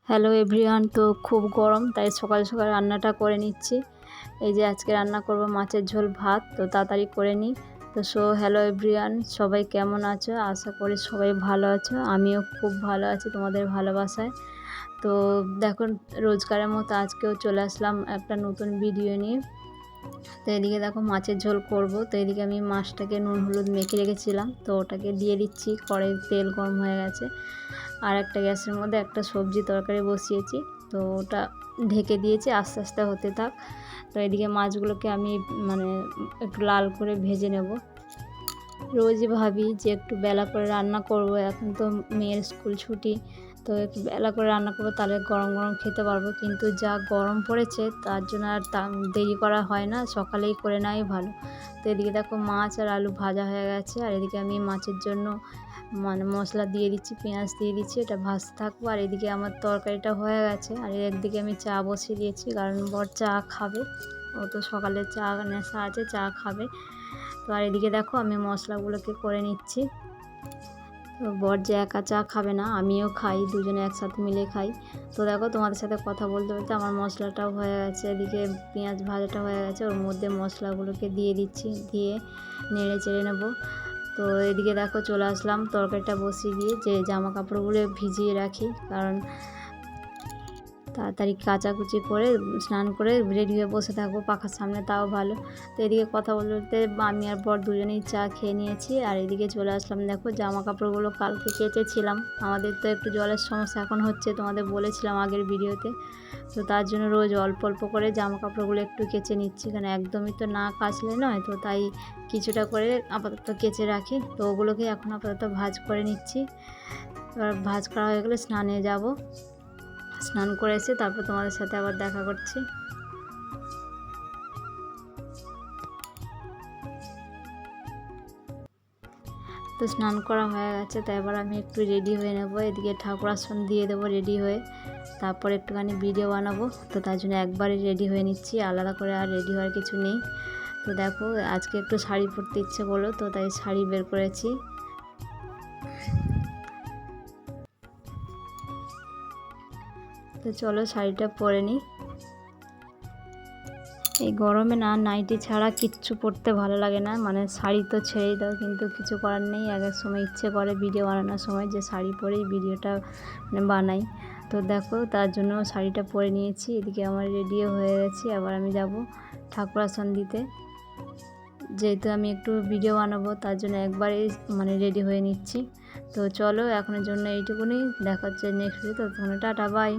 Hello everyone. তো খুব গরম, তাই সকাল সকাল রান্নাটা করে নিচ্ছি। এই যে আজকে রান্না করব মাছের ঝোল ভাত, তো তাড়াতাড়ি করে নিই। তো হ্যালো এভরিওয়ান, সবাই কেমন আছো? আশা করি সবাই ভালো আছো। আমিও খুব ভালো আছি তোমাদের ভালোবাসায়। তো দেখো, রোজকারের মতো আজকেও চলে আসলাম একটা নতুন ভিডিও নিয়ে। তো এদিকে দেখো মাছের ঝোল করব। তো এদিকে আমি মাছটাকে নুন হলুদ মেখে রেখেছিলাম, তো ওটাকে দিয়ে দিচ্ছি। কড়াইয়ে তেল গরম হয়ে গেছে, আর একটা গ্যাসের মধ্যে একটা সবজি তরকারি বসিয়েছি। তো ওটা ঢেকে দিয়েছি, আস্তে আস্তে হতে থাক। তো এদিকে মাছগুলোকে আমি একটু লাল করে ভেজে নেব। রোজই ভাবি যে একটু বেলা করে রান্না করব, এখন তো মেয়ের স্কুল ছুটি, তো একটু বেলা করে রান্না করবো, তাহলে গরম গরম খেতে পারবো। কিন্তু যা গরম পড়েছে তার জন্য আর দেরি করা হয় না, সকালেই করে নেওয়াই ভালো। তো এদিকে দেখো মাছ আর আলু ভাজা হয়ে গেছে, আর এদিকে আমি মাছের জন্য মশলা দিয়ে দিচ্ছি, পেঁয়াজ দিয়ে দিচ্ছি, এটা ভাজতে থাকবো। আর এদিকে আমার তরকারিটা হয়ে গেছে, আর একদিকে আমি চা বসিয়ে দিয়েছি, কারণ বর চা খাবে, ও তো সকালে চা নেশা আছে, চা খাবে। তো আর এদিকে দেখো আমি মশলাগুলোকে করে নিচ্ছি। তো বর যে একা চা খাবে না, আমিও খাই, দুজনে একসাথে মিলে খাই। তো দেখো তোমাদের সাথে কথা বলতে বলতে আমার মশলাটাও হয়ে গেছে, এদিকে পেঁয়াজ ভাজাটা হয়ে গেছে, ওর মধ্যে মশলাগুলোকে দিয়ে দিচ্ছি, দিয়ে নেড়ে চেড়ে নেবো। তো এদিকে দেখো চলে আসলাম তরকারিটা বসিয়ে দিয়ে, যে জামা কাপড়গুলো ভিজিয়ে রাখি, কারণ তাড়াতাড়ি কাচাকুচি করে স্নান করে রেডি হয়ে বসে থাকবো পাখার সামনে, তাও ভালো। তো এদিকে কথা বলতে বলতে আমি আর বর দুজনেই চা খেয়ে নিয়েছি, আর এদিকে চলে আসলাম। দেখো জামা কাপড়গুলো কালকে কেচেছিলাম, আমাদের তো একটু জলের সমস্যা এখন হচ্ছে, তোমাদের বলেছিলাম আগের ভিডিওতে। তো তার জন্য রোজ অল্প অল্প করে জামা কাপড়গুলো একটু কেচে নিচ্ছি, কারণ একদমই তো না কাচলে নয়, তো তাই কিছুটা করে আপাতত কেচে রাখি। তো ওগুলোকে এখন আপাতত ভাঁজ করে নিচ্ছি। এবার ভাঁজ করা হয়ে গেলে স্নানে যাব, স্নান করে এসে তারপর তোমাদের সাথে আবার দেখা করছি। তো স্নান করা হয়ে গেছে, তো এবার আমি একটু রেডি হয়ে নেব, এদিকে ঠাকুর আসন দিয়ে দেবো রেডি হয়ে, তারপর একটুখানি ভিডিও বানাবো। তো তার জন্য একবারে রেডি হয়ে নিচ্ছি, আলাদা করে আর রেডি হওয়ার কিছু নেই। তো দেখো আজকে একটু শাড়ি পরতে ইচ্ছে করলো, তো তাই শাড়ি বের করেছি। তো চলো শাড়িটা পরে নিই। এই গরমে না নাইটি ছাড়া কিচ্ছু পরতে ভালো লাগে না, শাড়ি তো ছেড়েই দাও, কিন্তু কিছু করার নেই। এক এক সময় ইচ্ছে করে ভিডিও বানানোর সময় যে শাড়ি পরেই ভিডিওটা বানাই। তো দেখো তার জন্য শাড়িটা পরে নিয়েছি, এদিকে আমার রেডিও হয়ে গেছি। আবার আমি যাব ঠাকুর আসন দিতে, যেহেতু আমি একটু ভিডিও বানাবো, তার জন্য একবারেই রেডি হয়ে নিচ্ছি। তো চলো এখনের জন্য এইটুকুনি, দেখা হচ্ছে নেক্সট ভিডিও। তো টাটা, বাই।